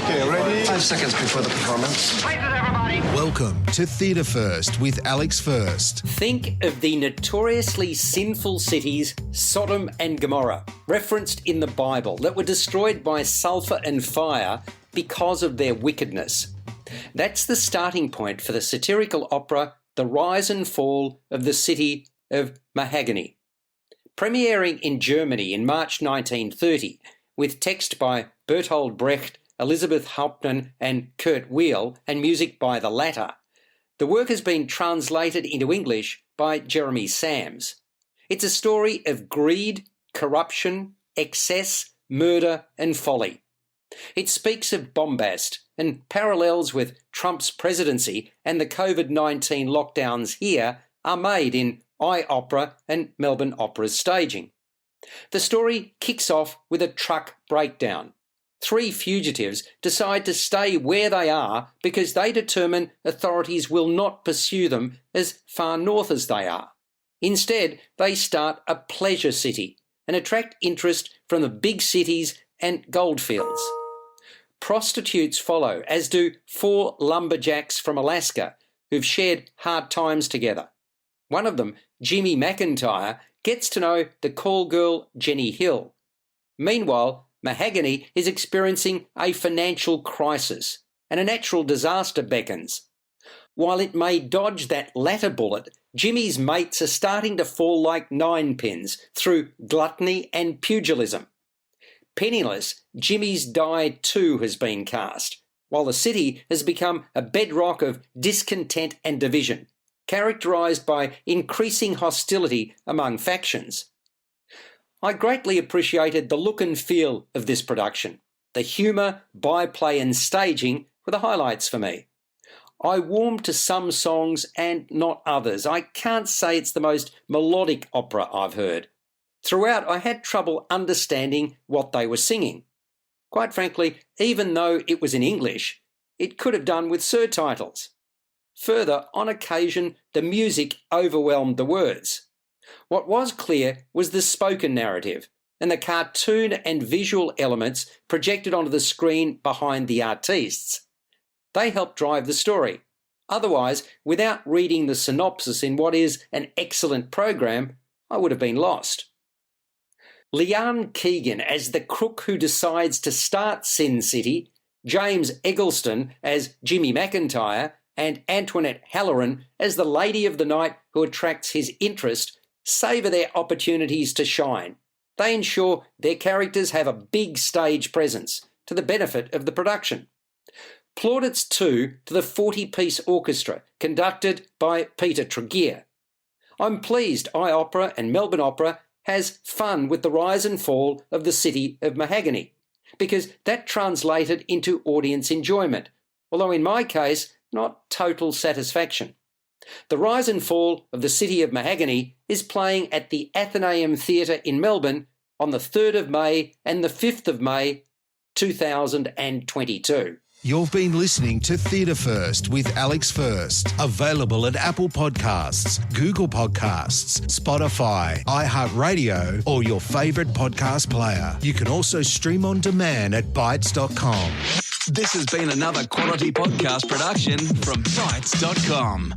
Okay, ready? 5 seconds before the performance. Places, everybody. Welcome to Theatre First with Alex First. Think of the notoriously sinful cities Sodom and Gomorrah, referenced in the Bible, that were destroyed by sulphur and fire because of their wickedness. That's the starting point for the satirical opera The Rise and Fall of the City of Mahagonny. Premiering in Germany in March 1930, with text by Bertolt Brecht, Elisabeth Hauptmann and Kurt Weill, and music by the latter, the work has been translated into English by Jeremy Sams. It's a story of greed, corruption, excess, murder and folly. It speaks of bombast and parallels with Trump's presidency, and the COVID-19 lockdowns here are made in IOpera and Melbourne Opera's staging. The story kicks off with a truck breakdown. 3 fugitives decide to stay where they are because they determine authorities will not pursue them as far north as they are. Instead, they start a pleasure city and attract interest from the big cities and goldfields. Prostitutes follow, as do 4 lumberjacks from Alaska who've shared hard times together. One of them, Jimmy McIntyre, gets to know the call girl Jenny Hill. Meanwhile, Mahagonny is experiencing a financial crisis and a natural disaster beckons. While it may dodge that latter bullet, Jimmy's mates are starting to fall like ninepins through gluttony and pugilism. Penniless, Jimmy's Die too has been cast, while the city has become a bedrock of discontent and division, characterised by increasing hostility among factions. I greatly appreciated the look and feel of this production. The humour, byplay and staging were the highlights for me. I warmed to some songs and not others. I can't say it's the most melodic opera I've heard. Throughout, I had trouble understanding what they were singing. Quite frankly, even though it was in English, it could have done with surtitles. Further, on occasion, the music overwhelmed the words. What was clear was the spoken narrative and the cartoon and visual elements projected onto the screen behind the artistes. They helped drive the story. Otherwise, without reading the synopsis in what is an excellent program, I would have been lost. Leanne Keegan as the crook who decides to start Sin City, James Eggleston as Jimmy McIntyre, and Antoinette Halloran as the lady of the night who attracts his interest savour their opportunities to shine. They ensure their characters have a big stage presence to the benefit of the production. Plaudits too to the 40-piece orchestra conducted by Peter Tregear. I'm pleased IOpera and Melbourne Opera has fun with the rise and fall of the City of Mahagonny, because that translated into audience enjoyment, although in my case, not total satisfaction. The Rise and Fall of the City of Mahagonny is playing at the Athenaeum Theatre in Melbourne on the 3rd of May and the 5th of May 2022. You've been listening to Theatre First with Alex First. Available at Apple Podcasts, Google Podcasts, Spotify, iHeartRadio, or your favourite podcast player. You can also stream on demand at Bytes.com. This has been another quality podcast production from Bytes.com.